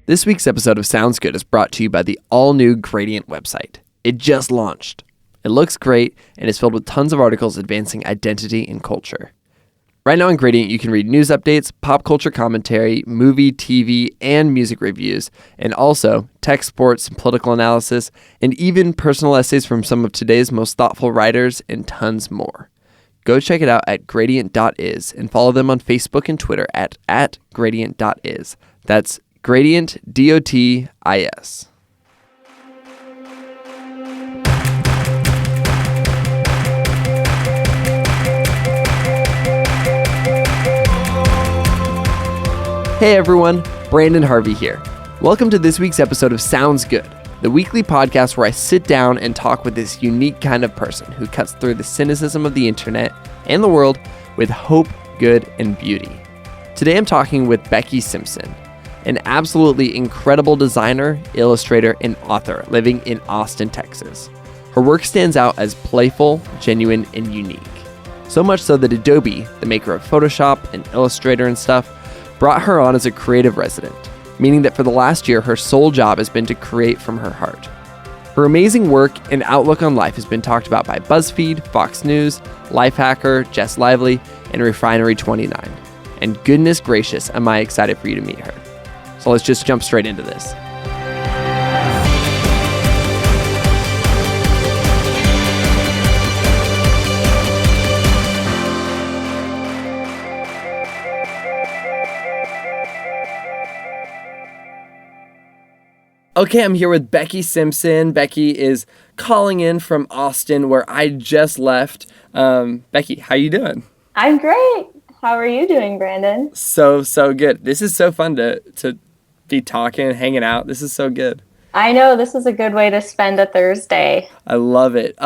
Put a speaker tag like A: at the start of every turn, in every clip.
A: This week's episode of Sounds Good is brought to you by the all-new Gradient website. It just launched. It looks great and is filled with tons of articles advancing identity and culture. Right now on Gradient, you can read news updates, pop culture commentary, movie, TV, and music reviews, and also tech, sports, and political analysis, and even personal essays from some of today's most thoughtful writers, and tons more. Go check it out at Gradient.is and follow them on Facebook and Twitter at Gradient.is. That's Gradient.is. Hey everyone, Brandon Harvey here. Welcome to this week's episode of Sounds Good, the weekly podcast where I sit down and talk with this unique kind of person who cuts through the cynicism of the internet and the world with hope, good, and beauty. Today I'm talking with Becky Simpson, an absolutely incredible designer, illustrator, and author living in Austin, Texas. Her work stands out as playful, genuine, and unique. So much so that Adobe, the maker of Photoshop and Illustrator and stuff, brought her on as a creative resident, meaning that for the last year, her sole job has been to create from her heart. Her amazing work and outlook on life has been talked about by BuzzFeed, Fox News, Lifehacker, Jess Lively, and Refinery29. And goodness gracious, am I excited for you to meet her. So let's just jump straight into this. Okay, I'm here with Becky Simpson. Becky is calling in from Austin, where I just left. Becky, how you doing?
B: I'm great. How are you doing, Brandon?
A: So good. This is so fun to be talking, hanging out. This is so good.
B: I know, this is a good way to spend a Thursday.
A: I love it.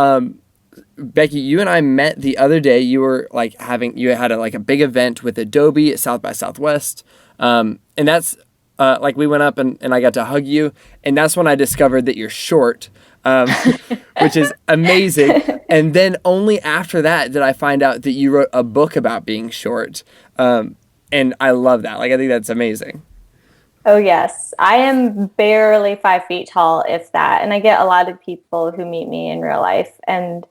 A: Becky, you and I met the other day. You were you had a big event with Adobe at South by Southwest. And that's we went up and I got to hug you. And that's when I discovered that you're short, which is amazing. And then only after that did I find out that you wrote a book about being short. And I love that. I think that's amazing.
B: Oh, yes. I am barely 5 feet tall, if that. And I get a lot of people who meet me in real life and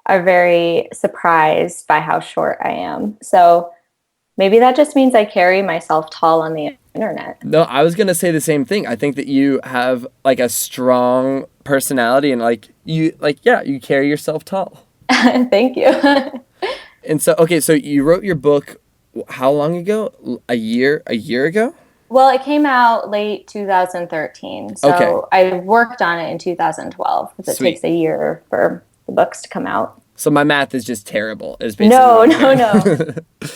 B: are very surprised by how short I am. So maybe that just means I carry myself tall on the internet.
A: No, I was going to say the same thing. I think that you have a strong personality and you carry yourself tall.
B: Thank you.
A: And so you wrote your book how long ago? A year ago?
B: Well, it came out late 2013. So okay. I worked on it in 2012 because it takes a year for the books to come out. So my math is just terrible. Is basically no.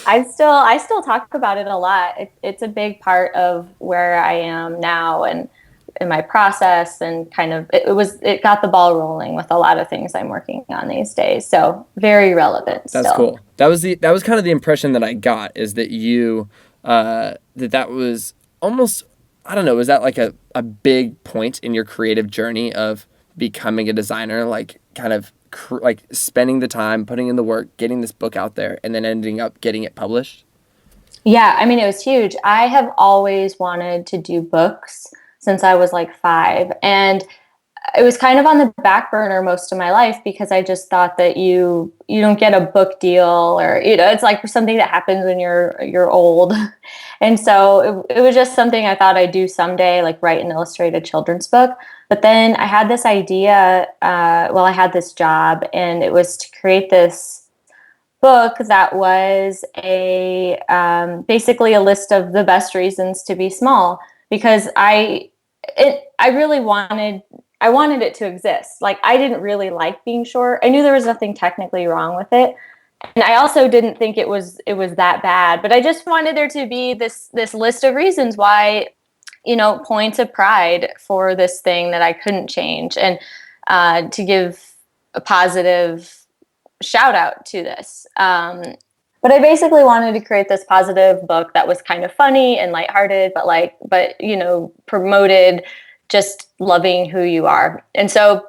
B: I still talk about it a lot. It's a big part of where I am now and in my process, and kind of it got the ball rolling with a lot of things I'm working on these days. So very relevant.
A: That's cool. That was kind of the impression that I got, is that you that was almost, I don't know, was that a big point in your creative journey of becoming a designer, spending the time, putting in the work, getting this book out there, and then ending up getting it published?
B: Yeah, I mean, it was huge. I have always wanted to do books since I was 5. And it was kind of on the back burner most of my life because I just thought that you don't get a book deal, or, it's something that happens when you're old. And so it was just something I thought I'd do someday, write an illustrated children's book. But then I had this idea, I had this job, and it was to create this book that was basically a list of the best reasons to be small, because I really wanted it to exist. I didn't really like being short. I knew there was nothing technically wrong with it. And I also didn't think it was that bad, but I just wanted there to be this list of reasons why, points of pride for this thing that I couldn't change, and to give a positive shout out to this. But I basically wanted to create this positive book that was kind of funny and lighthearted, but promoted just loving who you are. And so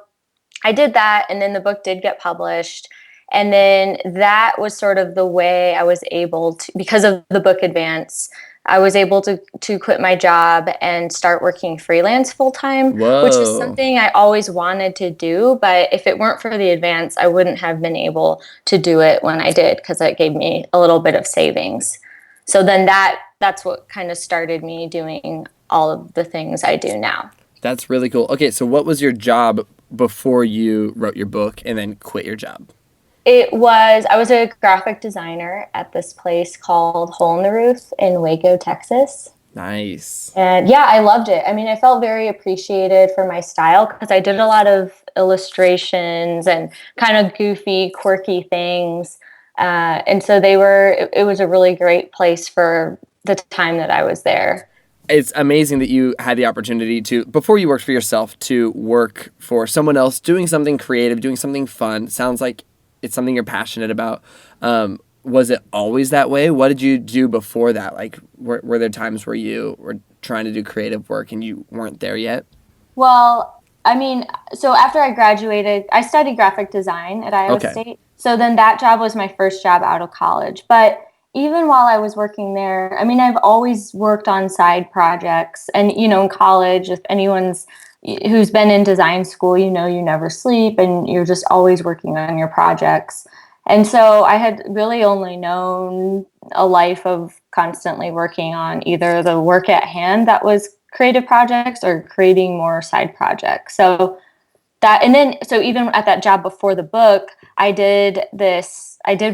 B: I did that, and then the book did get published. And then that was sort of the way I was able to, because of the book advance, I was able to quit my job and start working freelance full time, which is
A: Whoa.
B: something I always wanted to do. But if it weren't for the advance, I wouldn't have been able to do it when I did, because it gave me a little bit of savings. So then that's what kind of started me doing all of the things I do now.
A: That's really cool. Okay, so what was your job before you wrote your book and then quit your job?
B: I was a graphic designer at this place called Hole in the Roof in Waco, Texas.
A: Nice.
B: And yeah, I loved it. I mean, I felt very appreciated for my style because I did a lot of illustrations and kind of goofy, quirky things. And so it was a really great place for the time that I was there.
A: It's amazing that you had the opportunity to, before you worked for yourself, to work for someone else, doing something creative, doing something fun. Sounds like it's something you're passionate about. Was it always that way? What did you do before that? Like, were there times where you were trying to do creative work and you weren't there yet?
B: Well, I mean, so after I graduated, I studied graphic design at Iowa
A: Okay.
B: State. So then that job was my first job out of college. But even while I was working there, I mean, I've always worked on side projects. And, in college, if anyone's who's been in design school, you never sleep and you're just always working on your projects. And so I had really only known a life of constantly working on either the work at hand that was creative projects or creating more side projects. So even at that job before the book, I did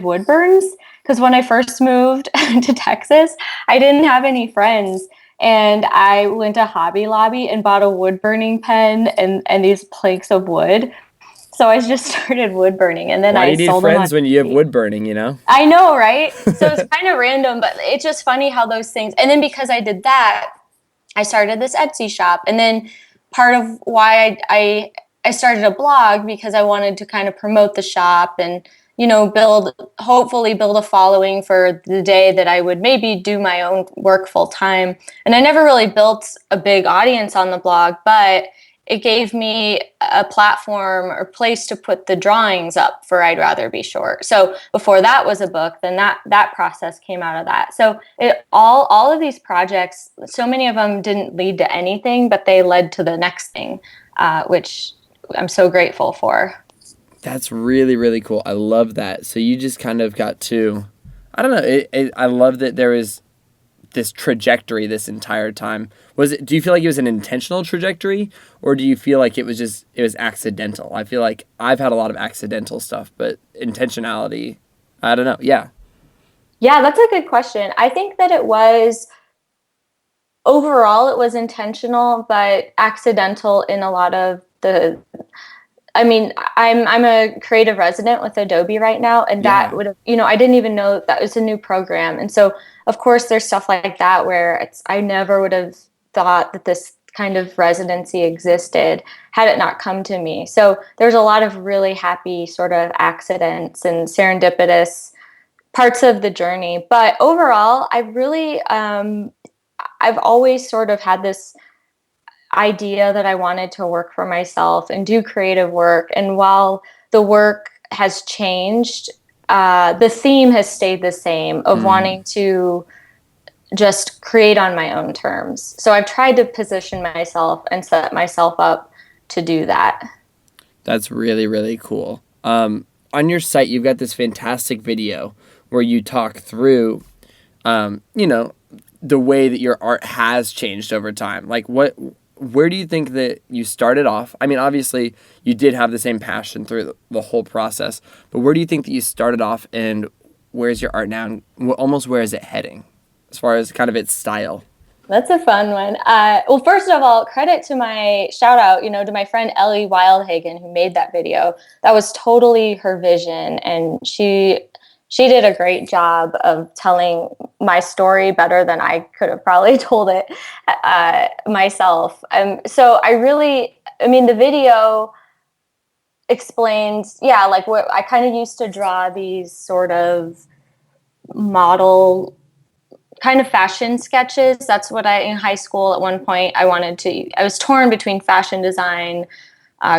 B: wood burns because when I first moved to Texas, I didn't have any friends. And I went to Hobby Lobby and bought a wood burning pen and these planks of wood. So I just started wood burning, and then
A: Why do
B: I
A: you need
B: sold them on
A: friends when you have
B: eBay.
A: wood burning, you know?
B: I know, right? So it's kind of random, but it's just funny how those things. And then because I did that, I started this Etsy shop, and then part of why I started a blog because I wanted to kind of promote the shop and hopefully build a following for the day that I would maybe do my own work full time. And I never really built a big audience on the blog, but it gave me a platform or place to put the drawings up for I'd Rather Be Short. So before that was a book, then that process came out of that. So all of these projects, so many of them didn't lead to anything, but they led to the next thing, which I'm so grateful for.
A: That's really, really cool. I love that. So you just kind of got to, I don't know. I love that there is this trajectory this entire time. Do you feel like it was an intentional trajectory, or do you feel like it was accidental? I feel like I've had a lot of accidental stuff, but intentionality, I don't know. Yeah.
B: Yeah, that's a good question. I think that overall it was intentional, but accidental in a lot of I mean, I'm a creative resident with Adobe right now, and that
A: Yeah.
B: would have, I didn't even know that was a new program. And so, of course, there's stuff like that where I never would have thought that this kind of residency existed had it not come to me. So there's a lot of really happy sort of accidents and serendipitous parts of the journey. But overall, I've always sort of had this idea that I wanted to work for myself and do creative work. And while the work has changed, the theme has stayed the same of wanting to just create on my own terms. So I've tried to position myself and set myself up to do that.
A: That's really, really cool. On your site, you've got this fantastic video where you talk through, the way that your art has changed over time. Like where do you think that you started off? I mean, obviously you did have the same passion through the whole process, but where do you think that you started off, and where's your art now, and almost where is it heading as far as kind of its style?
B: That's a fun one. Well, first of all, credit to my shout out, to my friend Ellie Wildhagen who made that video. That was totally her vision, and she did a great job of telling my story better than I could have probably told it myself. So the video explains, yeah, like what I kind of used to draw these sort of model kind of fashion sketches. That's what in high school at one point I was torn between fashion design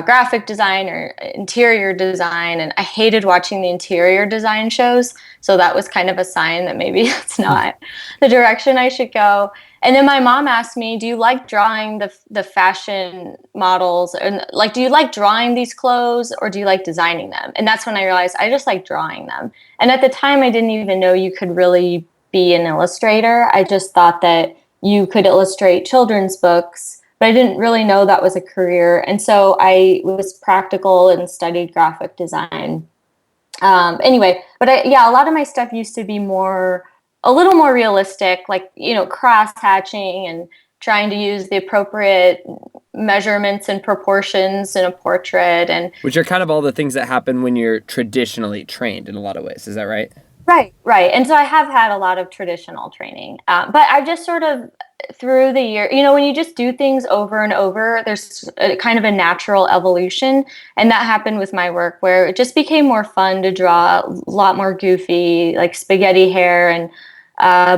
B: graphic design or interior design, and I hated watching the interior design shows. So that was kind of a sign that maybe it's not the direction I should go. And then my mom asked me, "Do you like drawing the fashion models, and like, do you like drawing these clothes, or do you like designing them?" And that's when I realized I just like drawing them. And at the time, I didn't even know you could really be an illustrator. I just thought that you could illustrate children's books, but I didn't really know that was a career. And so I was practical and studied graphic design. Anyway, but a lot of my stuff used to be a little more realistic, like, cross hatching and trying to use the appropriate measurements and proportions in a portrait. And
A: which are kind of all the things that happen when you're traditionally trained in a lot of ways. Is that right?
B: Right. And so I have had a lot of traditional training, but I've just sort of through the year, when you just do things over and over, there's a kind of a natural evolution. And that happened with my work, where it just became more fun to draw a lot more goofy, like spaghetti hair and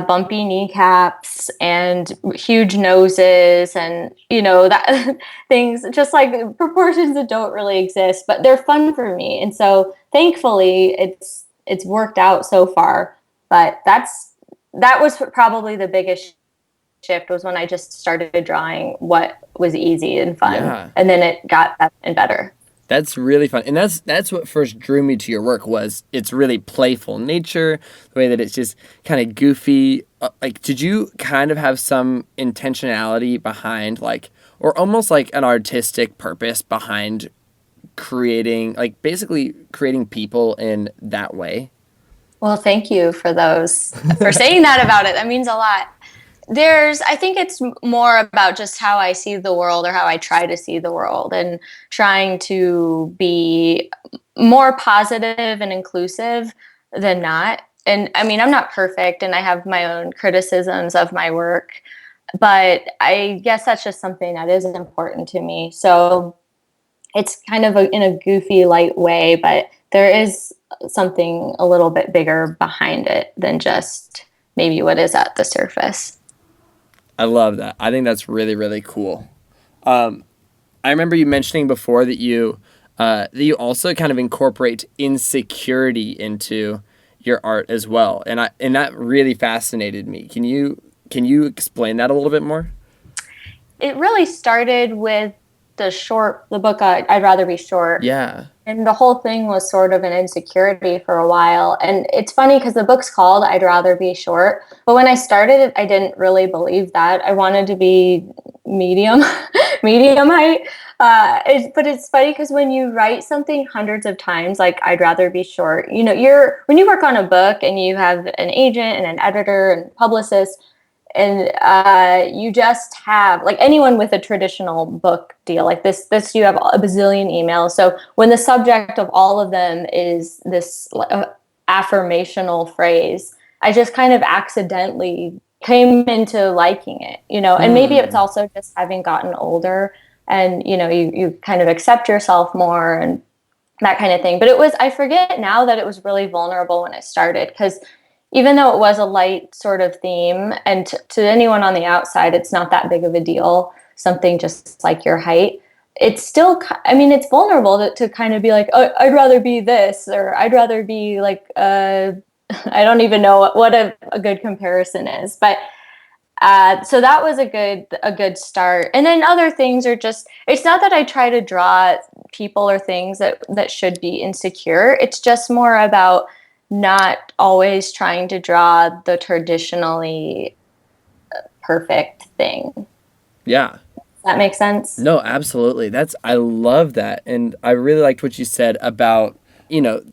B: bumpy kneecaps and huge noses and, that things just like proportions that don't really exist, but they're fun for me. And so thankfully it's worked out so far. But that was probably the biggest shift, was when I just started drawing what was easy and fun. Yeah. And then it got better and better.
A: That's really fun. And that's what first drew me to your work, was its really playful nature, the way that it's just kind of goofy. Like, did you kind of have some intentionality behind, like, or almost like an artistic purpose behind creating, like, basically creating people in that way?
B: Well, thank you for saying that about it. That means a lot. I think it's more about just how I see the world, or how I try to see the world, and trying to be more positive and inclusive than not. And I mean, I'm not perfect, and I have my own criticisms of my work, but I guess that's just something that is important to me. So it's kind of in a goofy, light way, but there is something a little bit bigger behind it than just maybe what is at the surface.
A: I love that. I think that's really, really cool. I remember you mentioning before that you also kind of incorporate insecurity into your art as well, and that really fascinated me. Can you explain that a little bit more?
B: It really started with the book I'd Rather Be Short.
A: Yeah.
B: And the whole thing was sort of an insecurity for a while. And it's funny because the book's called I'd Rather Be Short. But when I started it, I didn't really believe that. I wanted to be medium height. But it's funny because when you write something hundreds of times, like I'd rather be short, when you work on a book and you have an agent and an editor and publicist, and you just have, like, anyone with a traditional book deal like this, you have a bazillion emails. So when the subject of all of them is this affirmational phrase, I just kind of accidentally came into liking it, and maybe it's also just having gotten older, and, you kind of accept yourself more and that kind of thing. But I forget now that it was really vulnerable when it started, because even though it was a light sort of theme, and to anyone on the outside, it's not that big of a deal, something just like your height, it's still, it's vulnerable to kind of be like, oh, I'd rather be this, or I'd rather be like, I don't even know what a good comparison is. But so that was a good start. And then other things are just, it's not that I try to draw people or things that should be insecure. It's just more about not always trying to draw the traditionally perfect thing.
A: Yeah.
B: Does that make sense?
A: No, absolutely. I love that. And I really liked what you said about,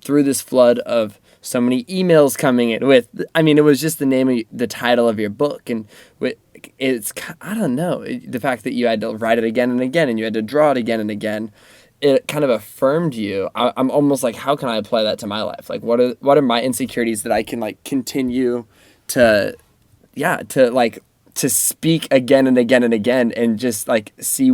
A: through this flood of so many emails coming in with, it was just the title of your book. And it's, I don't know, the fact that you had to write it again and again, and you had to draw it again and again, it kind of affirmed you. I'm almost like, how can I apply that to my life? Like, what are my insecurities that I can, like, continue to speak again and again and again, and just, like, see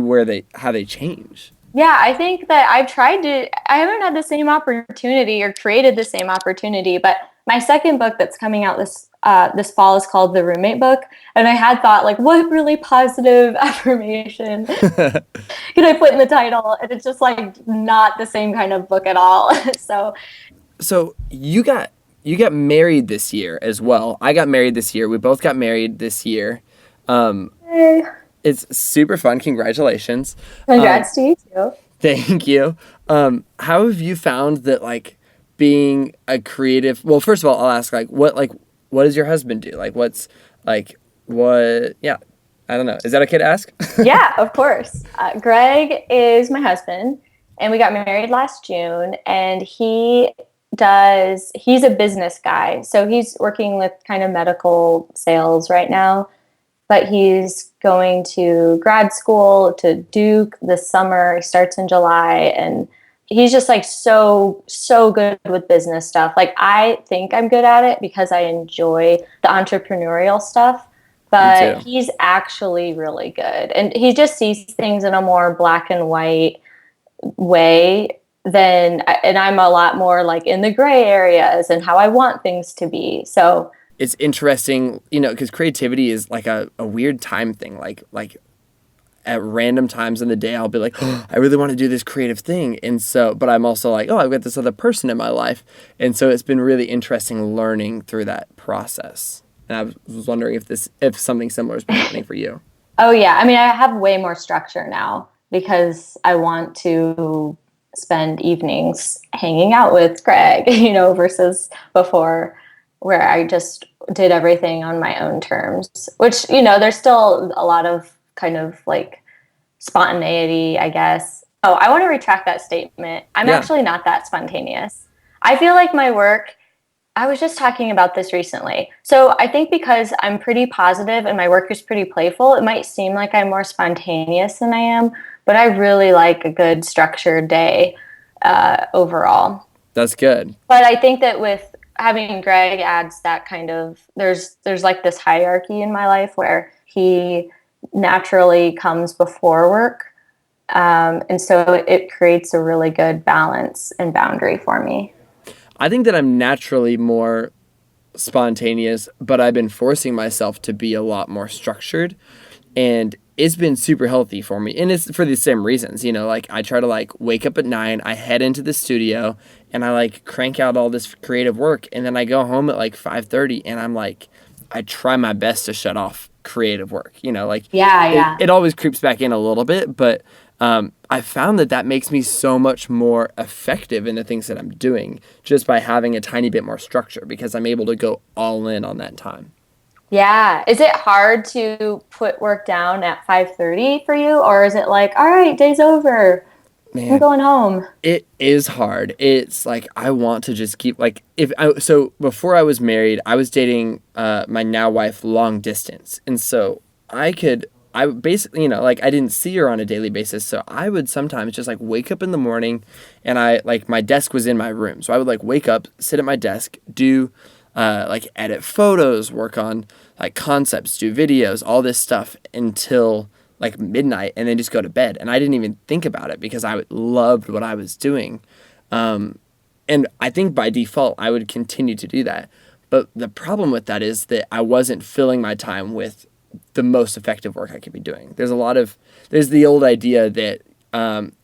A: how they change.
B: Yeah, I think that I haven't had the same opportunity or created the same opportunity, but My second book that's coming out this fall is called The Roommate Book. And I had thought, like, what really positive affirmation can I put in the title? And it's just like not the same kind of book at all.
A: So you got married this year as well. I got married this year. We both got married this year.
B: Hey,
A: It's super fun. Congratulations.
B: congrats to you too.
A: Thank you. How have you found that, like, being a creative? Well, first of all, I'll ask, what does your husband do? Yeah, I don't know. Is that okay to ask?
B: Yeah, of course. Greg is my husband, and we got married last June, and he's a business guy. So he's working with kind of medical sales right now, but he's going to grad school to Duke this summer. He starts in July, and he's just like so good with business stuff. Like, I think I'm good at it because I enjoy the entrepreneurial stuff, but he's actually really good. And he just sees things in a more black and white way and I'm a lot more like in the gray areas and how I want things to be. So
A: It's interesting, because creativity is like a weird time thing. Like at random times in the day, I'll be like, oh, I really want to do this creative thing. And so, but I'm also like, oh, I've got this other person in my life. And so it's been really interesting learning through that process. And I was wondering if something similar has been happening for you.
B: Oh yeah. I mean, I have way more structure now because I want to spend evenings hanging out with Greg, versus before where I just did everything on my own terms, which, there's still a lot of kind of like spontaneity, I guess. Oh, I want to retract that statement. I'm actually not that spontaneous. I feel like my work, I was just talking about this recently. So I think because I'm pretty positive and my work is pretty playful, it might seem like I'm more spontaneous than I am, but I really like a good structured day overall.
A: That's good.
B: But I think that with having Greg adds that kind of, there's like this hierarchy in my life where he naturally comes before work. And so it creates a really good balance and boundary for me.
A: I think that I'm naturally more spontaneous, but I've been forcing myself to be a lot more structured, and it's been super healthy for me. And it's for the same reasons, like I try to like wake up at 9, I head into the studio and I like crank out all this creative work. And then I go home at like 5:30 and I'm like, I try my best to shut off creative work, It always creeps back in a little bit, but I found that makes me so much more effective in the things that I'm doing just by having a tiny bit more structure, because I'm able to go all in on that time.
B: Yeah. Is it hard to put work down at 5:30 for you? Or is it like, all right, day's over.
A: Man,
B: I'm going home.
A: It is hard. It's like, I want to just keep like, so before I was married, I was dating my now wife long distance. And so I basically, like I didn't see her on a daily basis. So I would sometimes just like wake up in the morning and my desk was in my room. So I would like wake up, sit at my desk, do like edit photos, work on like concepts, do videos, all this stuff until like midnight, and then just go to bed. And I didn't even think about it because I loved what I was doing. And I think by default, I would continue to do that. But the problem with that is that I wasn't filling my time with the most effective work I could be doing. There's the old idea that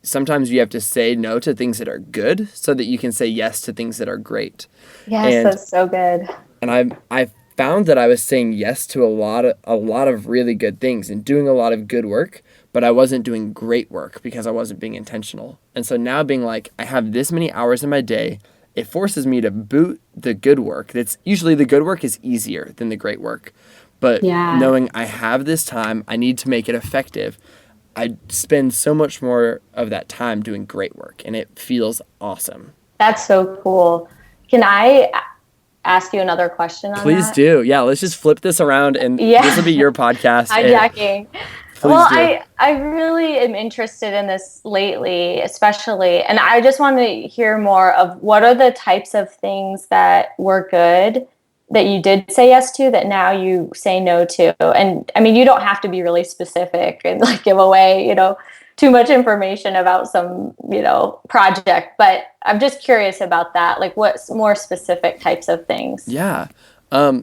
A: sometimes you have to say no to things that are good so that you can say yes to things that are great.
B: Yes, that's so good.
A: And I found that I was saying yes to a lot of really good things and doing a lot of good work, but I wasn't doing great work because I wasn't being intentional. And so now being like, I have this many hours in my day, it forces me to boot the good work. That's usually the good work is easier than the great work. But knowing I have this time, I need to make it effective. I spend so much more of that time doing great work, and it feels awesome.
B: That's so cool. Can I ask you another question on
A: Please
B: that?
A: do. Yeah, let's just flip this around, and this will be your podcast.
B: Hijacking. Well, I really am interested in this lately, especially, and I just want to hear more of what are the types of things that were good that you did say yes to that now you say no to. And I mean, you don't have to be really specific and like give away, too much information about some, project, but I'm just curious about that. Like what's more specific types of things?
A: Yeah.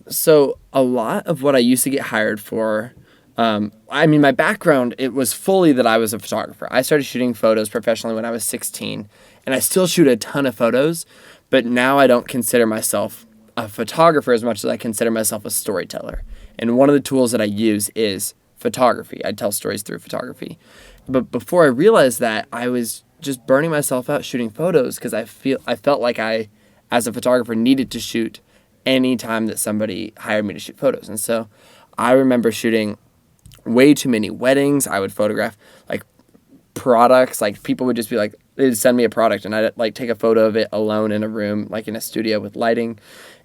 A: So a lot of what I used to get hired for, my background, it was fully that I was a photographer. I started shooting photos professionally when I was 16, and I still shoot a ton of photos, but now I don't consider myself a photographer as much as I consider myself a storyteller. And one of the tools that I use is photography. I tell stories through photography. But before I realized that, I was just burning myself out shooting photos because I felt like I, as a photographer, needed to shoot any time that somebody hired me to shoot photos. And so I remember shooting way too many weddings. I would photograph like products, like people would just be like, they'd send me a product and I'd like take a photo of it alone in a room, like in a studio with lighting.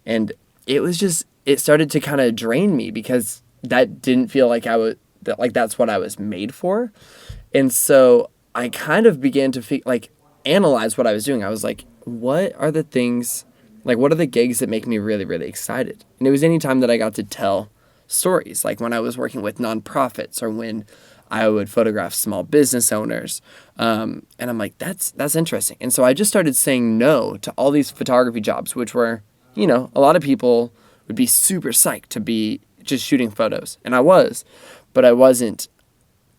A: And it started to kind of drain me because that didn't feel like that's what I was made for. And so I kind of began to analyze what I was doing. I was like, what are the things, like what are the gigs that make me really, really excited? And it was any time that I got to tell stories, like when I was working with nonprofits or when I would photograph small business owners. And I'm like, that's interesting. And so I just started saying no to all these photography jobs, which were, a lot of people would be super psyched to be just shooting photos. And I was, but it wasn't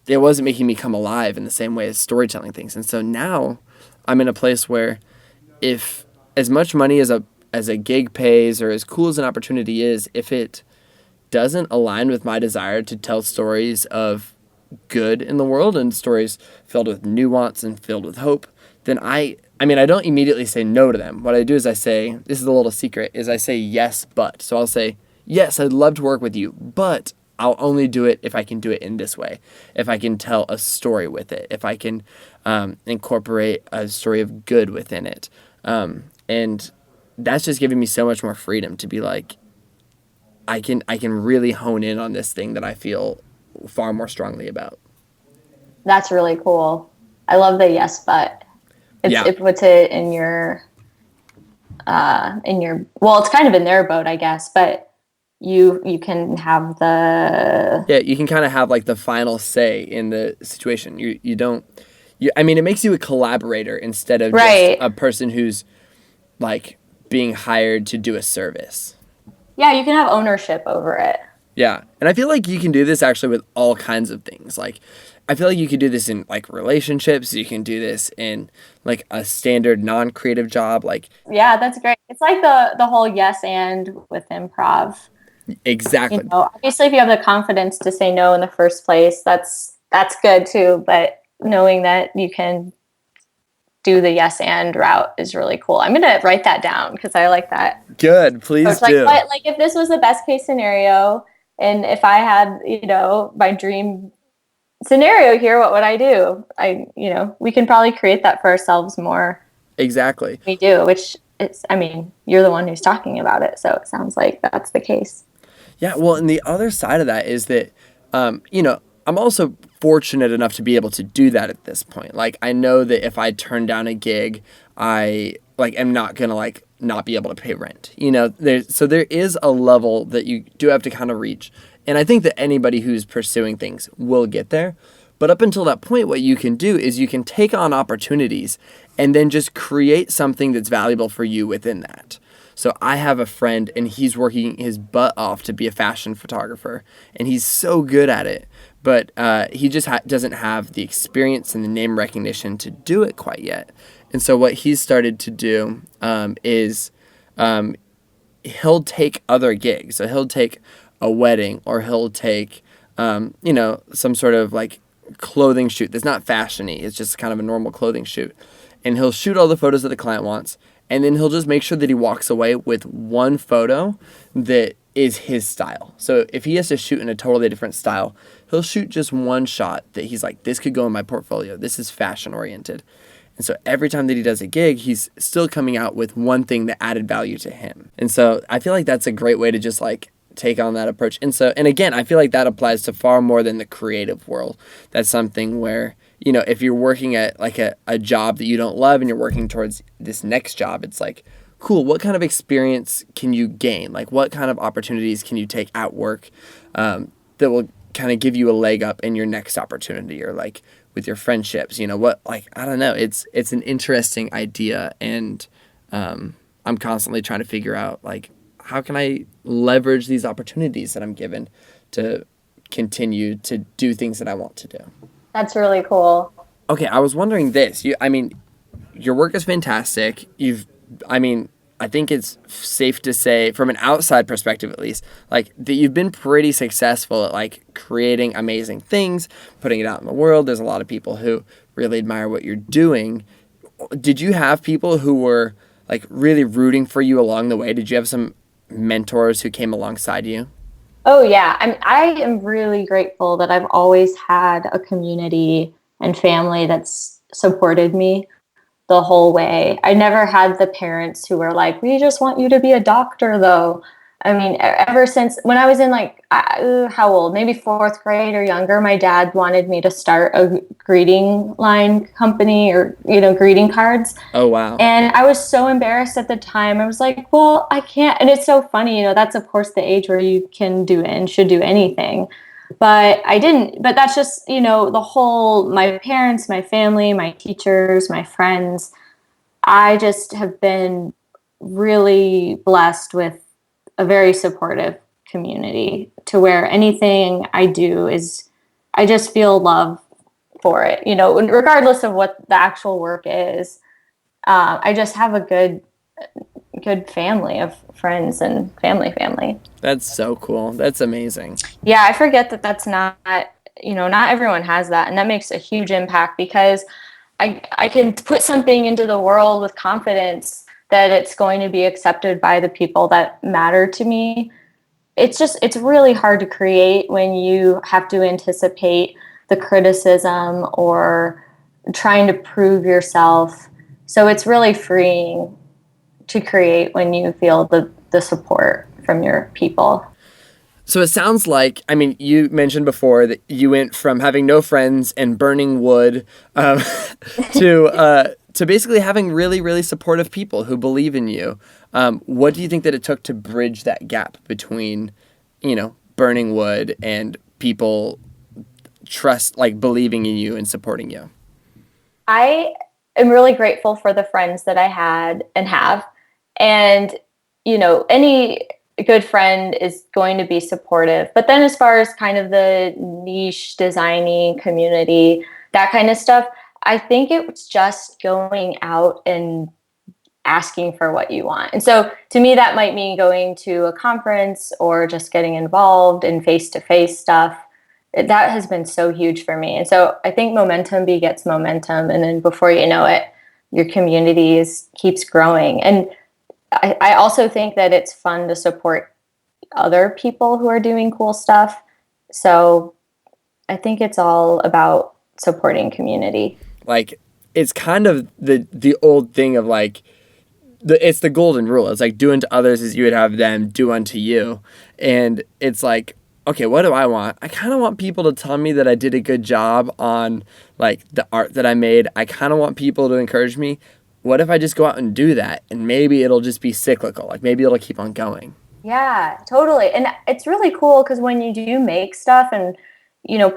A: making me come alive in the same way as storytelling things. And so now I'm in a place where if as much money as a gig pays or as cool as an opportunity is, if it doesn't align with my desire to tell stories of good in the world and stories filled with nuance and filled with hope, then I don't immediately say no to them. What I do is I say, this is a little secret, is I say yes, but. So I'll say, yes, I'd love to work with you, but I'll only do it if I can do it in this way. If I can tell a story with it. If I can incorporate a story of good within it. And that's just giving me so much more freedom to be like, I can really hone in on this thing that I feel far more strongly about.
B: That's really cool. I love the yes, but it puts it in your well, it's kind of in their boat, I guess, but you can have
A: you can kind of have like the final say in the situation. It makes you a collaborator instead of just a person who's like being hired to do a service.
B: Yeah, you can have ownership over it.
A: Yeah. And I feel like you can do this actually with all kinds of things. Like, I feel like you could do this in like relationships. You can do this in like a standard non-creative job. Like,
B: yeah, that's great. It's like the whole yes and with improv.
A: Exactly.
B: Obviously, if you have the confidence to say no in the first place, that's good too. But knowing that you can do the yes and route is really cool. I'm going to write that down because I like that.
A: Good. Please do.
B: Like if this was the best case scenario and if I had, my dream scenario here, what would I do? We can probably create that for ourselves more.
A: Exactly.
B: We do, which you're the one who's talking about it. So it sounds like that's the case.
A: Yeah. Well, and the other side of that is that, I'm also fortunate enough to be able to do that at this point. Like, I know that if I turn down a gig, I am not going to not be able to pay rent, so there is a level that you do have to kind of reach. And I think that anybody who's pursuing things will get there. But up until that point, what you can do is you can take on opportunities and then just create something that's valuable for you within that. So I have a friend and he's working his butt off to be a fashion photographer and he's so good at it, but he just doesn't have the experience and the name recognition to do it quite yet. And so what he's started to do is he'll take other gigs. So he'll take a wedding or he'll take, some sort of like clothing shoot that's not fashion-y. It's just kind of a normal clothing shoot. And he'll shoot all the photos that the client wants. And then he'll just make sure that he walks away with one photo that is his style. So if he has to shoot in a totally different style, he'll shoot just one shot that he's like, this could go in my portfolio. This is fashion oriented. And so every time that he does a gig, he's still coming out with one thing that added value to him. And so I feel like that's a great way to just like take on that approach. And again, I feel like that applies to far more than the creative world. That's something where, if you're working at like a job that you don't love and you're working towards this next job, it's like, cool, what kind of experience can you gain? Like what kind of opportunities can you take at work that will kind of give you a leg up in your next opportunity? Or like, with your friendships? You know, what, like, I don't know. It's an interesting idea. And I'm constantly trying to figure out, like, how can I leverage these opportunities that I'm given to continue to do things that I want to do?
B: That's really cool.
A: Okay, I was wondering this. Your work is fantastic. I think it's safe to say, from an outside perspective at least, like, that you've been pretty successful at, like, creating amazing things, putting it out in the world. There's a lot of people who really admire what you're doing. Did you have people who were, like, really rooting for you along the way? Did you have some mentors who came alongside you?
B: Oh yeah, I am really grateful that I've always had a community and family that's supported me the whole way. I never had the parents who were like, "We just want you to be a doctor, though." I mean, ever since when I was in like, how old? Maybe fourth grade or younger, my dad wanted me to start a greeting line company or, greeting cards.
A: Oh, wow.
B: And I was so embarrassed at the time. I was like, well, I can't. And it's so funny, that's of course the age where you can do and should do anything. But I didn't. But that's just, my parents, my family, my teachers, my friends. I just have been really blessed with a very supportive community to where anything I do I just feel love for it, regardless of what the actual work is. I just have a good family of friends and family.
A: That's so cool. That's amazing.
B: Yeah, I forget that that's not, not everyone has that. And that makes a huge impact because I can put something into the world with confidence that it's going to be accepted by the people that matter to me. It's really hard to create when you have to anticipate the criticism or trying to prove yourself. So it's really freeing to create when you feel the support from your people.
A: So it sounds like, you mentioned before that you went from having no friends and burning wood to basically having really, really supportive people who believe in you. What do you think that it took to bridge that gap between, burning wood and people believing in you and supporting you?
B: I am really grateful for the friends that I had and have. And, any good friend is going to be supportive. But then as far as kind of the niche designing community, that kind of stuff, I think it's just going out and asking for what you want. And so to me, that might mean going to a conference or just getting involved in face-to-face stuff. That has been so huge for me. And so I think momentum begets momentum. And then before you know it, your community keeps growing. And I also think that it's fun to support other people who are doing cool stuff. So I think it's all about supporting community.
A: Like, it's kind of the old thing of, like, it's the golden rule. It's like, do unto others as you would have them do unto you. And it's like, okay, what do I want? I kind of want people to tell me that I did a good job on, like, the art that I made. I kind of want people to encourage me. What if I just go out and do that? And maybe it'll just be cyclical. Like, maybe it'll keep on going.
B: Yeah, totally. And it's really cool because when you do make stuff and,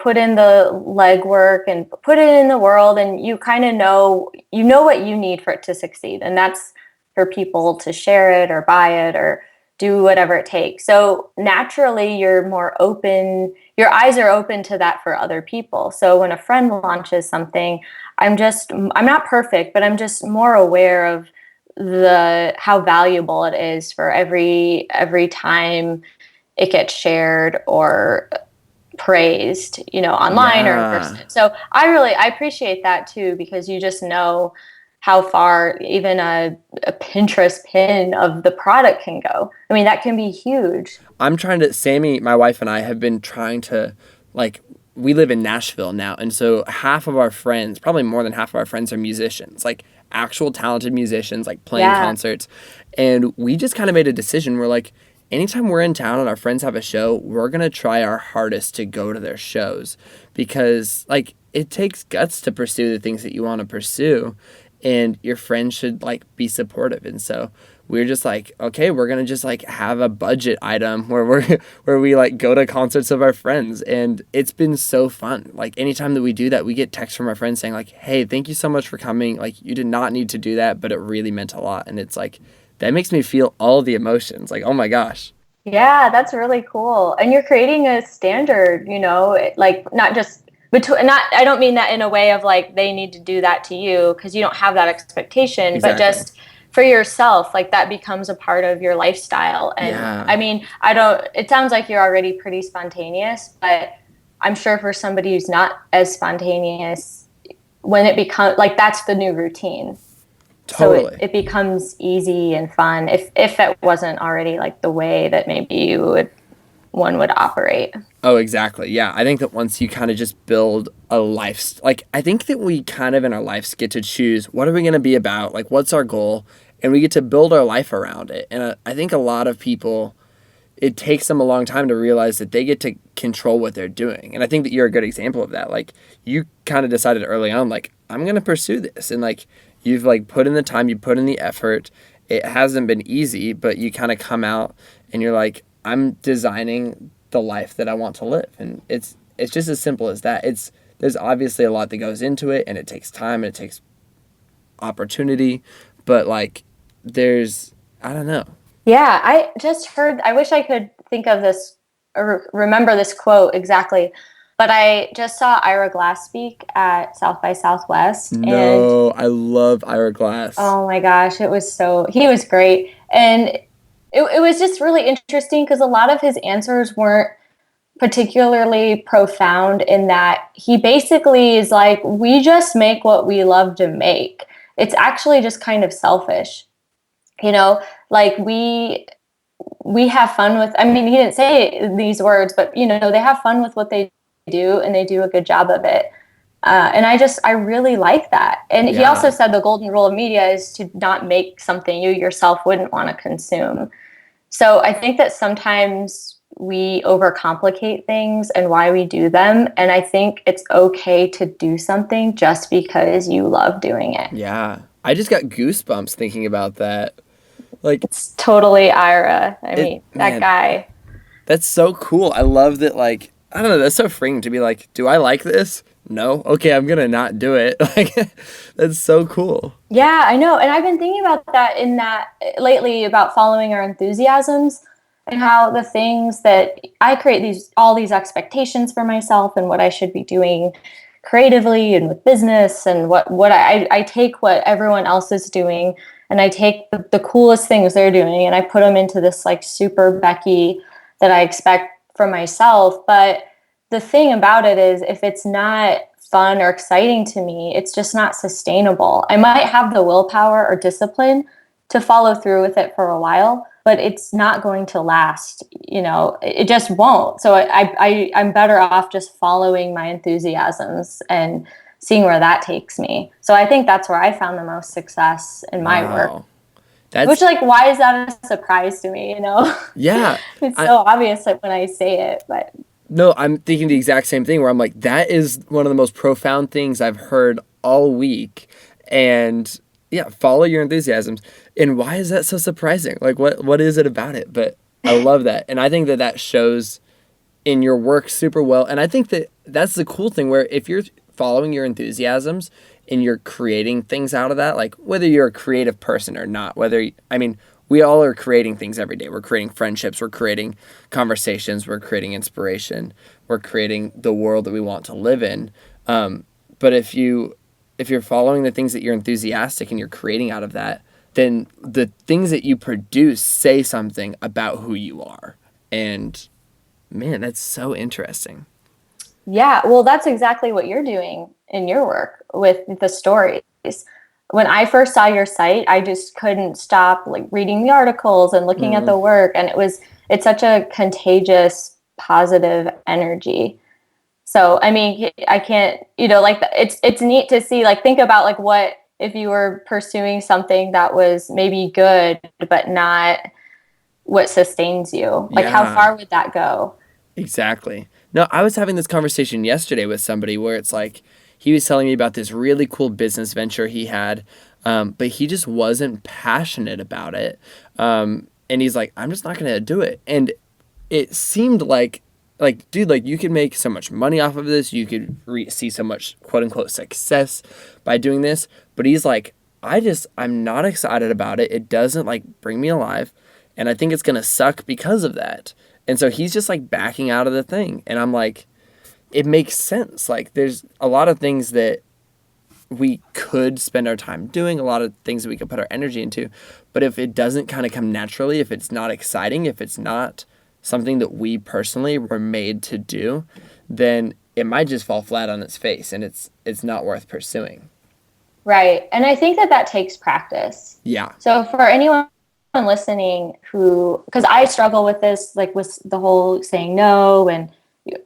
B: put in the legwork and put it in the world and you kind of know what you need for it to succeed. And that's for people to share it or buy it or do whatever it takes. So naturally you're more open, your eyes are open to that for other people. So when a friend launches something, I'm not perfect, but I'm just more aware of how valuable it is for every time it gets shared or praised, online or in person. So I appreciate that too, because you just know how far even a Pinterest pin of the product can go. I mean, that can be huge.
A: Sammy, my wife, and I have been trying to, like, we live in Nashville now. And so half of our friends, probably more than half of our friends, are musicians, like actual talented musicians, like playing concerts. And we just kind of made a decision. We're like, anytime we're in town and our friends have a show, we're going to try our hardest to go to their shows because, like, it takes guts to pursue the things that you want to pursue. And your friends should, like, be supportive. And so we're just like, okay, we're going to just like have a budget item where where we like go to concerts of our friends. And it's been so fun. Like anytime that we do that, we get texts from our friends saying like, hey, thank you so much for coming. Like you did not need to do that, but it really meant a lot. And it's like, that makes me feel all the emotions. Like, oh my gosh.
B: Yeah, that's really cool. And you're creating a standard, like not just between, not, I don't mean that in a way of like they need to do that to you because you don't have that expectation, but
A: Exactly.
B: just for yourself, like that becomes a part of your lifestyle. And
A: Yeah.
B: I mean, it sounds like you're already pretty spontaneous, but I'm sure for somebody who's not as spontaneous, when it becomes like that's the new routine.
A: Totally.
B: So it becomes easy and fun if it wasn't already like the way that maybe one would operate.
A: Oh, exactly. Yeah. I think that once you kind of just build a life, like I think that we kind of in our lives get to choose what are we going to be about? Like what's our goal? And we get to build our life around it. And I think a lot of people, it takes them a long time to realize that they get to control what they're doing. And I think that you're a good example of that. Like you kind of decided early on, like, I'm going to pursue this. And like, you've like put in the time, you put in the effort. It hasn't been easy, but you kind of come out and you're like, I'm designing the life that I want to live. And it's just as simple as that. There's obviously a lot that goes into it and it takes time and it takes opportunity, but like I don't know.
B: Yeah, I just heard, I wish I could think of this or remember this quote exactly, but I just saw Ira Glass speak at South by Southwest.
A: No, I love Ira Glass.
B: Oh my gosh, he was great. And it was just really interesting because a lot of his answers weren't particularly profound in that he basically is like, we just make what we love to make. It's actually just kind of selfish. Like we have fun with, I mean, he didn't say these words, but they have fun with what they do and they do a good job of it. And I really like that. And he also said the golden rule of media is to not make something you yourself wouldn't want to consume. So I think that sometimes we overcomplicate things and why we do them. And I think it's okay to do something just because you love doing it.
A: Yeah. I just got goosebumps thinking about that. Like
B: it's totally Ira. That guy.
A: That's so cool. I love that. Like, I don't know. That's so freeing to be like, do I like this? No. Okay. I'm going to not do it. Like, that's so cool.
B: Yeah, I know. And I've been thinking about that lately about following our enthusiasms and how the things that I create all these expectations for myself and what I should be doing creatively and with business and what I take what everyone else is doing and I take the coolest things they're doing and I put them into this like super Becky that I expect from myself. But the thing about it is if it's not fun or exciting to me, it's just not sustainable. I might have the willpower or discipline to follow through with it for a while, but it's not going to last. It just won't. So I'm better off just following my enthusiasms and seeing where that takes me. So I think that's where I found the most success in my work. Which, like, why is that a surprise to me,
A: Yeah.
B: It's so obvious when I say it, but...
A: No, I'm thinking the exact same thing where I'm like, that is one of the most profound things I've heard all week. And yeah, follow your enthusiasms. And why is that so surprising? Like, what is it about it? But I love that. And I think that shows in your work super well. And I think that's the cool thing where if you're following your enthusiasms and you're creating things out of that, like whether you're a creative person or not, we all are creating things every day. We're creating friendships. We're creating conversations. We're creating inspiration. We're creating the world that we want to live in. But if you're following the things that you're enthusiastic and you're creating out of that, then the things that you produce say something about who you are. And man, that's so interesting.
B: Yeah, well, that's exactly what you're doing in your work with the stories. When I first saw your site, I just couldn't stop like reading the articles and looking at the work. And it's such a contagious, positive energy. So, I mean, I can't, like it's neat to see, like, think about like what, if you were pursuing something that was maybe good, but not what sustains you, like how far would that go?
A: Exactly. No, I was having this conversation yesterday with somebody where it's like, he was telling me about this really cool business venture he had but he just wasn't passionate about it. And he's like, I'm just not going to do it. And it seemed like, dude, like you could make so much money off of this. You could see so much quote unquote success by doing this. But he's like, I'm not excited about it. It doesn't like bring me alive. And I think it's going to suck because of that. And so he's just like backing out of the thing. And I'm like, it makes sense. Like there's a lot of things that we could spend our time doing, a lot of things that we could put our energy into. But if it doesn't kind of come naturally, if it's not exciting, if it's not something that we personally were made to do, then it might just fall flat on its face, and it's not worth pursuing.
B: Right. And I think that takes practice.
A: Yeah.
B: So for anyone listening because I struggle with this, like with the whole saying no and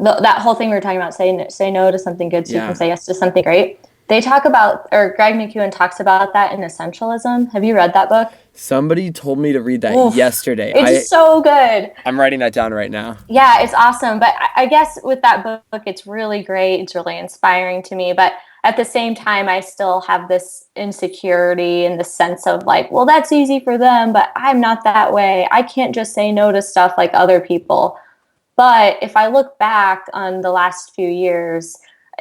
B: that whole thing we were talking about, say no to something good so you can say yes to something great. They talk about, or Greg McKeown talks about that in Essentialism. Have you read that book?
A: Somebody told me to read that yesterday.
B: It's so good.
A: I'm writing that down right now.
B: Yeah, it's awesome. But I guess with that book, it's really great. It's really inspiring to me. But at the same time, I still have this insecurity and the sense of like, well, that's easy for them, but I'm not that way. I can't just say no to stuff like other people. But if I look back on the last few years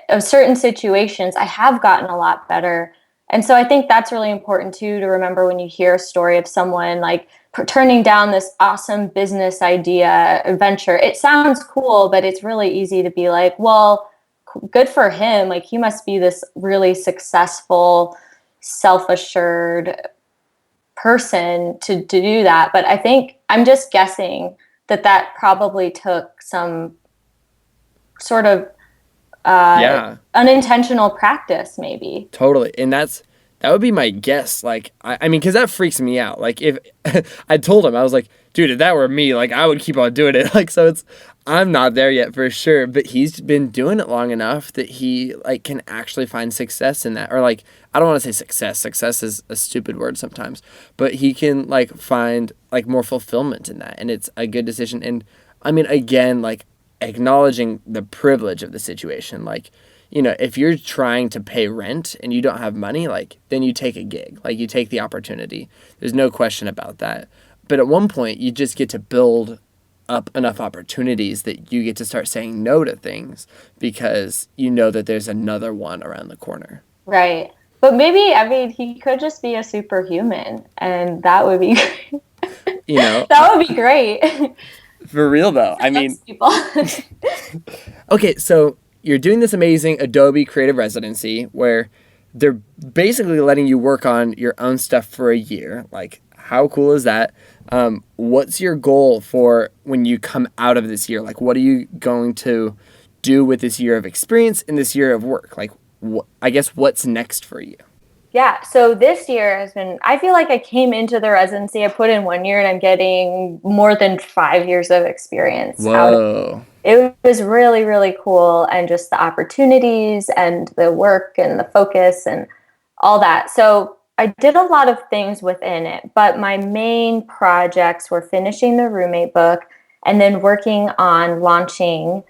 B: of certain situations, I have gotten a lot better. And so I think that's really important too, to remember when you hear a story of someone like turning down this awesome business idea, adventure. It sounds cool, but it's really easy to be like, well, good for him. Like he must be this really successful, self-assured person to do that. But I think I'm just guessing that probably took some sort of unintentional practice, maybe.
A: Totally. And that would be my guess. Like, I mean, because that freaks me out. Like, if I told him, I was like, dude, if that were me, like, I would keep on doing it. Like, so I'm not there yet for sure, but he's been doing it long enough that he, like, can actually find success in that. Or, like, I don't want to say success. Success is a stupid word sometimes. But he can, like, find, like, more fulfillment in that. And it's a good decision. And, I mean, again, like, acknowledging the privilege of the situation. Like, you know, if you're trying to pay rent and you don't have money, like, then you take a gig. Like, you take the opportunity. There's no question about that. But at one point, you just get to build up enough opportunities that you get to start saying no to things because you know that there's another one around the corner.
B: Right. But maybe, I mean, he could just be a superhuman, and that would be great.
A: You know?
B: That would be great.
A: For real, though. I mean... Okay, so you're doing this amazing Adobe creative residency where they're basically letting you work on your own stuff for a year. Like, how cool is that? What's your goal for when you come out of this year? Like, what are you going to do with this year of experience and this year of work? Like, I guess what's next for you?
B: Yeah, so this year has been, I feel like I came into the residency, I put in 1 year, and I'm getting more than 5 years of experience.
A: Whoa.
B: It was really, really cool, and just the opportunities and the work and the focus and all that. So I did a lot of things within it, but my main projects were finishing the roommate book and then working on launching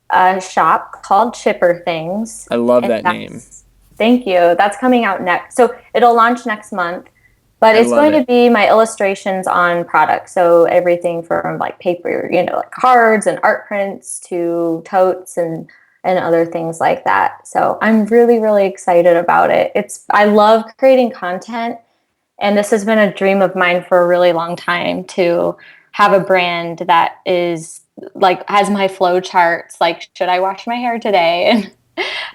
B: a shop called Chipper Things.
A: I love that name.
B: Thank you. That's coming out next. So it'll launch next month, but it's going to be my illustrations on products. So everything from like paper, you know, like cards and art prints to totes and other things like that. So I'm really, really excited about it. I love creating content, and this has been a dream of mine for a really long time, to have a brand that is like, has my flow charts, like, should I wash my hair today?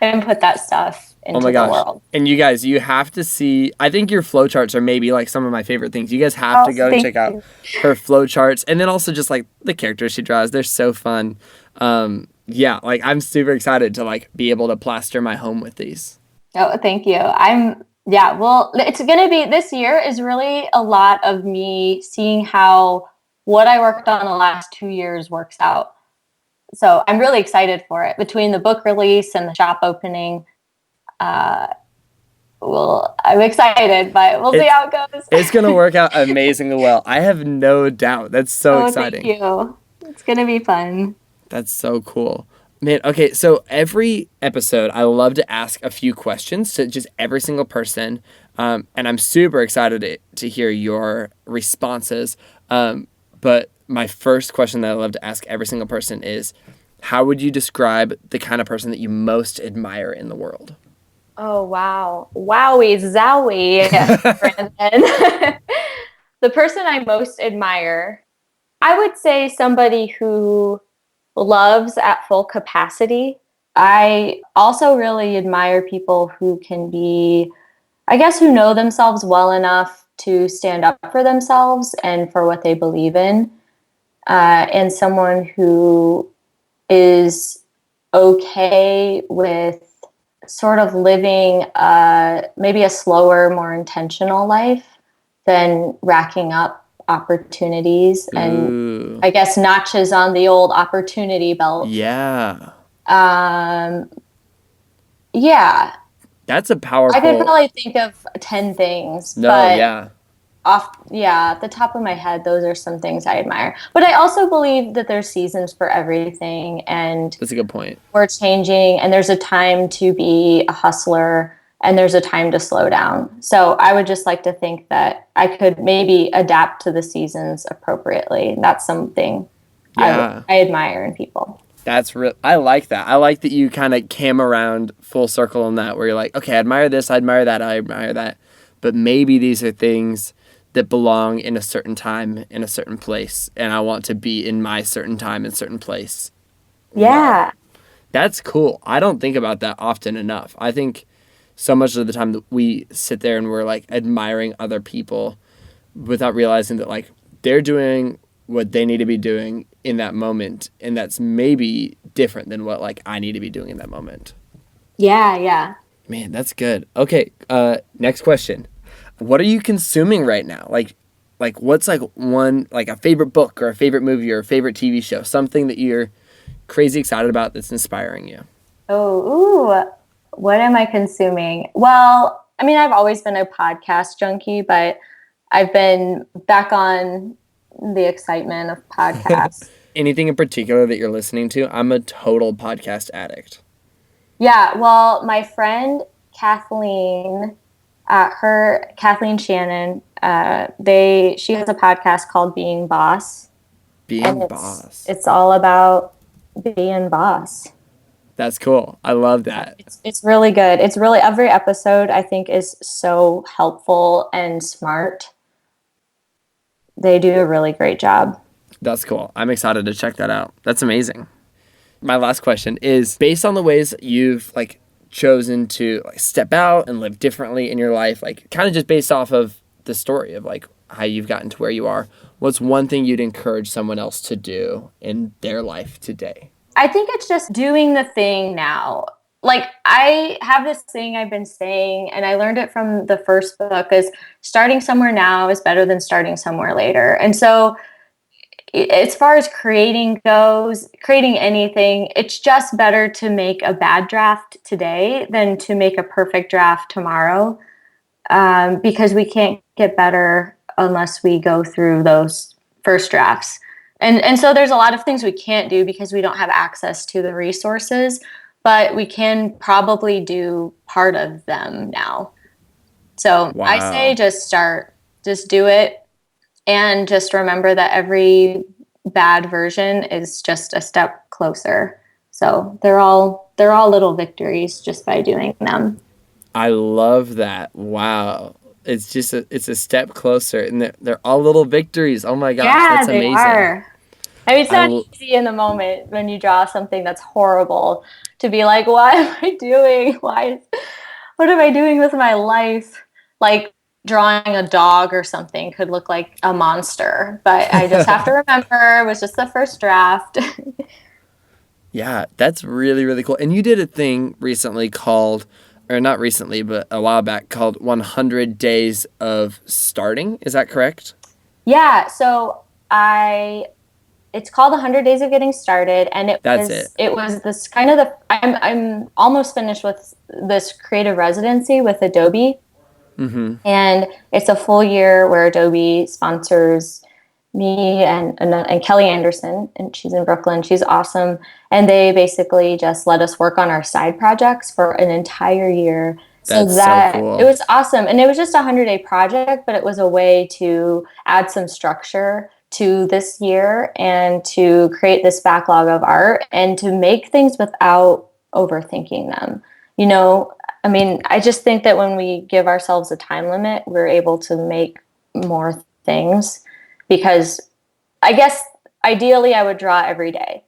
B: And put that stuff into the world.
A: And you guys, you have to see, I think your flowcharts are maybe like some of my favorite things. You guys have to go check out her flowcharts. And then also just like the characters she draws. They're so fun. Yeah, like I'm super excited to like be able to plaster my home with these.
B: Oh, thank you. Well, it's going to be, this year is really a lot of me seeing how what I worked on the last 2 years works out. So I'm really excited for it. Between the book release and the shop opening, I'm excited, but we'll see how it goes.
A: It's going to work out amazingly well. I have no doubt. That's so exciting.
B: Thank you. It's going to be fun.
A: That's so cool. Man, okay, so every episode, I love to ask a few questions to just every single person. And I'm super excited to hear your responses. But my first question that I love to ask every single person is, how would you describe the kind of person that you most admire in the world?
B: Oh, wow. Wowie, zowie, Brandon. The person I most admire, I would say somebody who loves at full capacity. I also really admire people who can be, I guess, who know themselves well enough to stand up for themselves and for what they believe in, and someone who is okay with sort of living maybe a slower, more intentional life than racking up opportunities and
A: Ooh.
B: I guess notches on the old opportunity belt.
A: Yeah.
B: Um, yeah,
A: That's a
B: I could
A: powerful.
B: probably think of 10 things,
A: No,
B: but
A: yeah.
B: at the top of my head, those are some things I admire. But I also believe that there's seasons for everything and
A: That's a good point.
B: we're changing and there's a time to be a hustler and there's a time to slow down. So I would just like to think that I could maybe adapt to the seasons appropriately. That's something
A: Yeah.
B: I admire in people.
A: That's real. I like that. I like that you kind of came around full circle on that, where you're like, okay, I admire this, I admire that, I admire that. But maybe these are things that belong in a certain time, in a certain place. And I want to be in my certain time and certain place. Wow.
B: Yeah.
A: That's cool. I don't think about that often enough. I think so much of the time that we sit there and we're like admiring other people without realizing that like they're doing what they need to be doing in that moment, and that's maybe different than what like I need to be doing in that moment.
B: Yeah, yeah.
A: Man, that's good. Okay, next question. What are you consuming right now? Like what's like one like a favorite book or a favorite movie or a favorite TV show, something that you're crazy excited about that's inspiring you?
B: Oh, ooh. What am I consuming? Well, I mean, I've always been a podcast junkie, but I've been back on the excitement of podcasts.
A: Anything in particular that you're listening to? I'm a total podcast addict.
B: Yeah, well, my friend Kathleen, Kathleen Shannon, she has a podcast called Being Boss, and
A: Being boss.
B: it's all about being boss.
A: That's cool. I love that.
B: It's really good. It's really every episode I think is so helpful and smart. They do a really great job.
A: That's cool. I'm excited to check that out. That's amazing. My last question is based on the ways you've like chosen to like step out and live differently in your life, like kind of just based off of the story of like how you've gotten to where you are. What's one thing you'd encourage someone else to do in their life today?
B: I think it's just doing the thing now. Like I have this thing I've been saying, and I learned it from the first book is starting somewhere now is better than starting somewhere later. And so as far as creating goes, creating anything, it's just better to make a bad draft today than to make a perfect draft tomorrow, because we can't get better unless we go through those first drafts. And so there's a lot of things we can't do because we don't have access to the resources, but we can probably do part of them now. So I say
A: Wow.
B: just do it. And just remember that every bad version is just a step closer. So they're all little victories just by doing them.
A: I love that. Wow. It's just it's a step closer, and they're all little victories. Oh my gosh,
B: Yeah,
A: that's
B: they
A: amazing.
B: are. I mean, it's
A: I
B: not
A: l-
B: easy in the moment when you draw something that's horrible to be like, what am I doing? What am I doing with my life? Like drawing a dog or something could look like a monster, but I just have to remember it was just the first draft.
A: Yeah, that's really, really cool. And you did a thing recently called, or not recently, but a while back called 100 Days of Starting. Is that correct?
B: Yeah, so it's called 100 Days of Getting Started, and
A: That's it.
B: it was this kind of I'm almost finished with this creative residency with Adobe.
A: Mm-hmm.
B: And it's a full year where Adobe sponsors me and Kelly Anderson, and she's in Brooklyn. She's awesome. And they basically just let us work on our side projects for an entire year. So
A: That's so
B: that it
A: cool.
B: was awesome. And it was just a 100-day project, but it was a way to add some structure to this year and to create this backlog of art and to make things without overthinking them. You know, I mean, I just think that when we give ourselves a time limit, we're able to make more things because I guess ideally I would draw every day.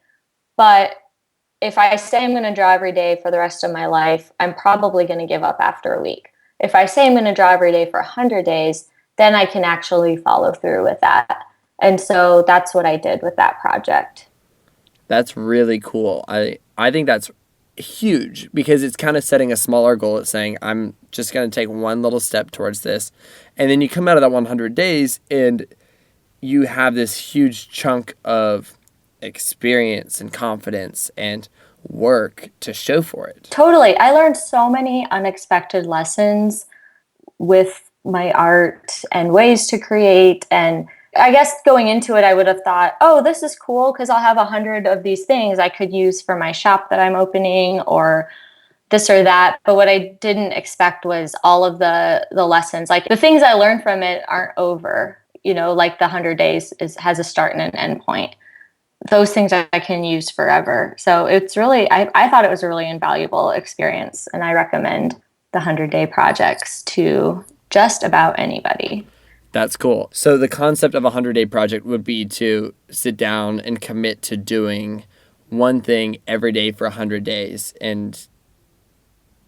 B: But if I say I'm going to draw every day for the rest of my life, I'm probably going to give up after a week. If I say I'm going to draw every day for 100 days, then I can actually follow through with that. And so that's what I did with that project.
A: That's really cool. I think that's huge because it's kind of setting a smaller goal. It's saying, I'm just going to take one little step towards this. And then you come out of that 100 days and you have this huge chunk of experience and confidence and work to show for it.
B: Totally. I learned so many unexpected lessons with my art and ways to create. And I guess going into it, I would have thought, oh, this is cool because I'll have 100 of these things I could use for my shop that I'm opening or this or that. But what I didn't expect was all of the lessons. Like the things I learned from it aren't over. You know, like the 100 days has a start and an end point. Those things I can use forever. So it's really, I thought it was a really invaluable experience. And I recommend the 100-day projects to just about anybody.
A: That's cool. So the concept of a 100-day project would be to sit down and commit to doing one thing every day for 100 days. And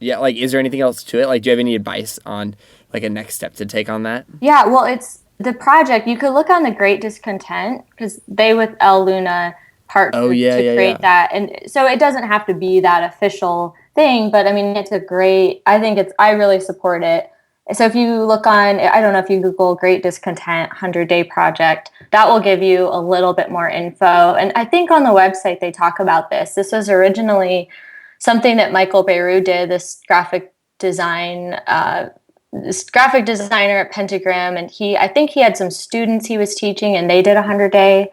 A: yeah, like, is there anything else to it? Like, do you have any advice on like a next step to take on that?
B: Yeah, well, it's the project. You could look on the Great Discontent because they with El Luna
A: Oh,
B: partnered
A: yeah,
B: to
A: yeah,
B: create
A: yeah.
B: that. And so it doesn't have to be that official thing, but I mean, I really support it. So if you look on, I don't know if you Google Great Discontent 100-day project, that will give you a little bit more info. And I think on the website they talk about this. This was originally something that Michael Beirut did, this graphic designer at Pentagram, and I think he had some students he was teaching, and they did a 100-day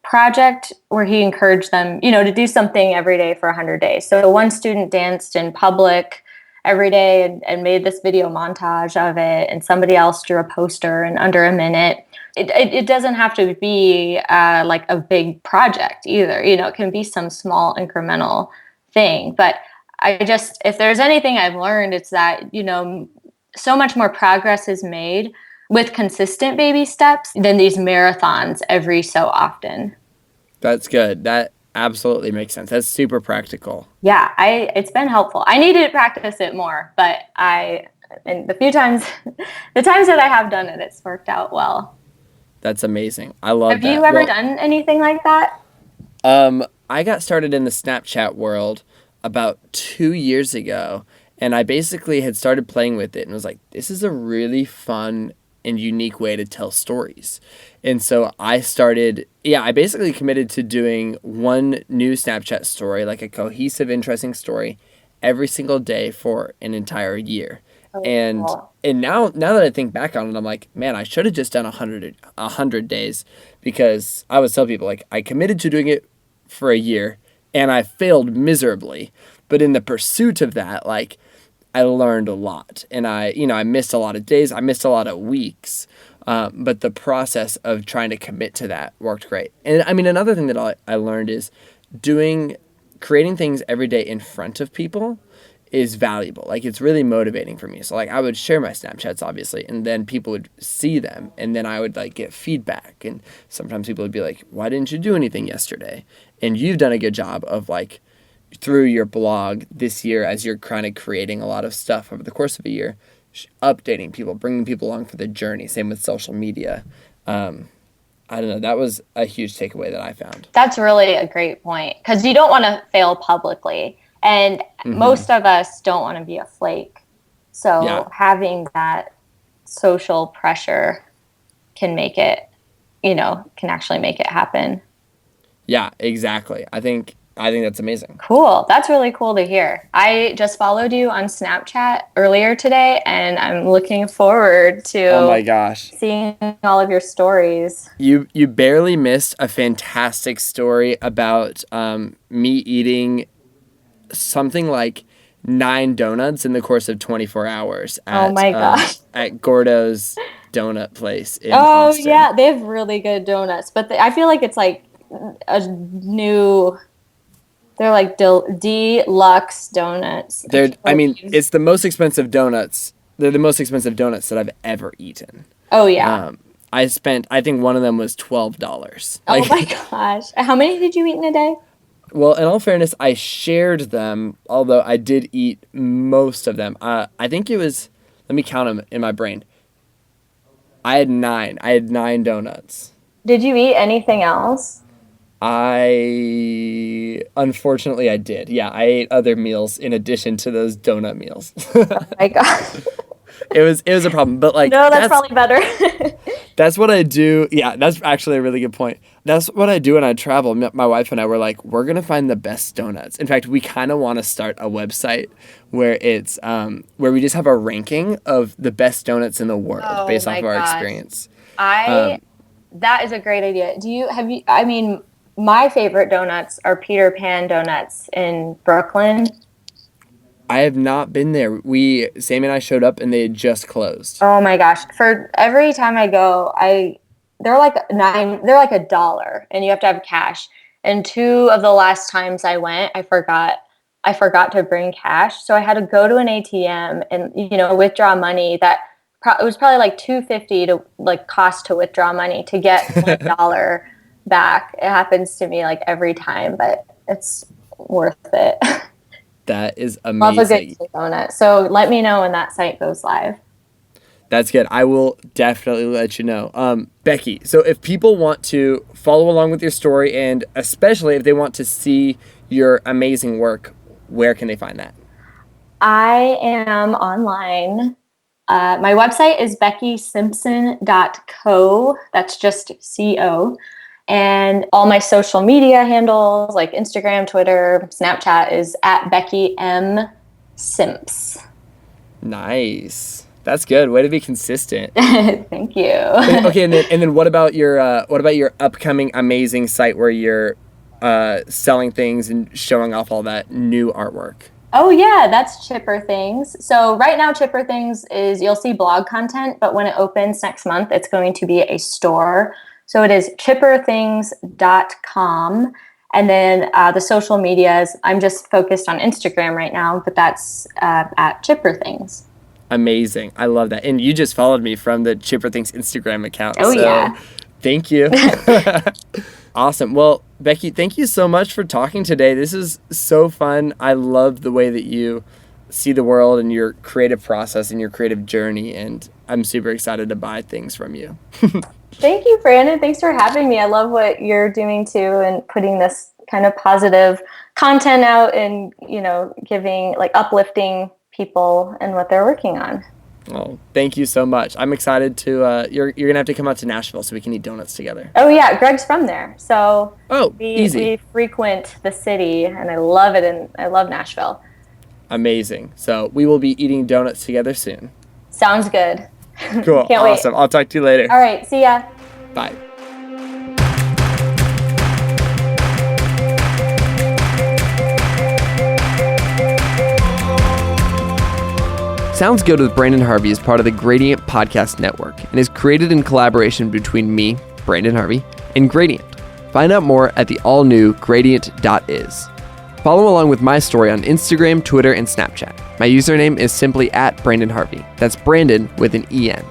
B: project where he encouraged them, to do something every day for 100 days. So one student danced in public every day and made this video montage of it, and somebody else drew a poster in under a minute. It doesn't have to be like a big project either. It can be some small incremental thing. But if there's anything I've learned, it's that, so much more progress is made with consistent baby steps than these marathons every so often.
A: That's good. That absolutely makes sense. That's super practical.
B: Yeah, it's been helpful. I needed to practice it more, but and the times that I have done it, it's worked out well.
A: That's amazing. I love
B: Have you
A: that.
B: ever
A: Well,
B: done anything like that?
A: I got started in the Snapchat world about 2 years ago, and I basically had started playing with it and was like, this is a really fun and unique way to tell stories. And so I basically committed to doing one new Snapchat story, like a cohesive, interesting story, every single day for an entire year.
B: Oh,
A: And
B: cool.
A: and now that I think back on it, I'm like, man, I should have just done 100 days, because I would tell people, like, I committed to doing it for a year and I failed miserably. But in the pursuit of that, like, I learned a lot, and I missed a lot of days. I missed a lot of weeks. But the process of trying to commit to that worked great. And I mean, another thing that I learned is creating things every day in front of people is valuable. Like, it's really motivating for me. So like, I would share my Snapchats, obviously, and then people would see them, and then I would like get feedback. And sometimes people would be like, why didn't you do anything yesterday? And you've done a good job of, like, through your blog this year, as you're kind of creating a lot of stuff over the course of a year, updating people, bringing people along for the journey. Same with social media. I don't know. That was a huge takeaway that I found.
B: That's really a great point because you don't want to fail publicly. And most of us don't want to be a flake. So
A: Yeah.
B: having that social pressure can can actually make it happen.
A: Yeah, exactly. I think that's amazing.
B: Cool. That's really cool to hear. I just followed you on Snapchat earlier today, and I'm looking forward to
A: Oh my gosh.
B: seeing all of your stories.
A: You barely missed a fantastic story about me eating something like 9 donuts in the course of 24 hours at,
B: Oh my gosh.
A: at Gordo's donut place in
B: Oh
A: Austin.
B: yeah, they have really good donuts, but I feel like it's like a new. They're like deluxe donuts.
A: It's the most expensive donuts. They're the most expensive donuts that I've ever eaten.
B: Oh yeah.
A: I think one of them was $12.
B: Oh my gosh. How many did you eat in a day?
A: Well, in all fairness, I shared them, although I did eat most of them. I think it was, let me count them in my brain. I had 9 donuts.
B: Did you eat anything else?
A: Unfortunately I did. Yeah, I ate other meals in addition to those donut meals.
B: Oh my god.
A: It was a problem, but like
B: no, that's probably better.
A: That's what I do. Yeah, that's actually a really good point. That's what I do when I travel. My wife and I were like, we're gonna find the best donuts. In fact, we kind of want to start a website where it's where we just have a ranking of the best donuts in the world based off of our experience.
B: That is a great idea. My favorite donuts are Peter Pan donuts in Brooklyn.
A: I have not been there. Sammy and I showed up and they had just closed.
B: Oh my gosh. For every time I go, they're like $1 and you have to have cash. And 2 of the last times I went, I forgot to bring cash. So I had to go to an ATM and, withdraw money that it was probably like $2.50 to like cost to withdraw money to get $1 back. It happens to me like every time, but it's worth it.
A: That is amazing.
B: Love a good donut. So let me know when that site goes live.
A: That's good. I will definitely let you know. Becky, so if people want to follow along with your story and especially if they want to see your amazing work, where can they find that?
B: I am online. My website is beckysimpson.co. That's just C-O. And all my social media handles like Instagram, Twitter, Snapchat is at Becky M. Simps.
A: Nice. That's good. Way to be consistent.
B: Thank you.
A: Okay, and then what about your upcoming amazing site where you're selling things and showing off all that new artwork?
B: Oh yeah, that's Chipper Things. So right now Chipper Things is you'll see blog content, but when it opens next month, it's going to be a store. So it is chipperthings.com. And then the social medias, I'm just focused on Instagram right now, but that's at Chipper Things.
A: Amazing. I love that. And you just followed me from the Chipper Things Instagram account.
B: Oh, so yeah.
A: Thank you. Awesome. Well, Becky, thank you so much for talking today. This is so fun. I love the way that you see the world and your creative process and your creative journey. And I'm super excited to buy things from you.
B: Thank you, Brandon. Thanks for having me. I love what you're doing too and putting this kind of positive content out and, giving uplifting people and what they're working on.
A: Oh, thank you so much. I'm excited to, you're going to have to come out to Nashville so we can eat donuts together.
B: Oh yeah. Greg's from there. So
A: easy.
B: We frequent the city and I love it. And I love Nashville.
A: Amazing. So we will be eating donuts together soon.
B: Sounds good.
A: Cool.
B: Can't
A: awesome.
B: wait.
A: I'll talk to you later.
B: All right. See ya.
A: Bye. Sounds Good with Brandon Harvey is part of the Gradient Podcast Network and is created in collaboration between me, Brandon Harvey, and Gradient. Find out more at the all-new Gradient.is. Follow along with my story on Instagram, Twitter, and Snapchat. My username is simply @BrandonHarvey. That's Brandon with an E-N.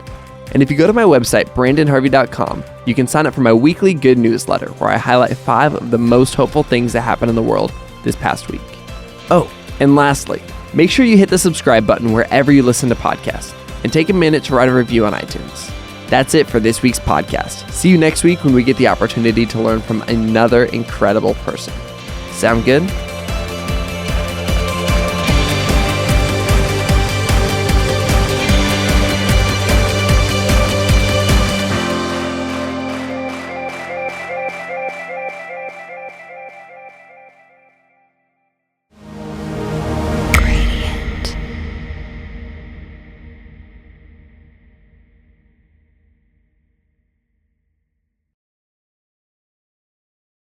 A: And if you go to my website, brandonharvey.com, you can sign up for my weekly good newsletter where I highlight 5 of the most hopeful things that happened in the world this past week. Oh, and lastly, make sure you hit the subscribe button wherever you listen to podcasts and take a minute to write a review on iTunes. That's it for this week's podcast. See you next week when we get the opportunity to learn from another incredible person. Sound good?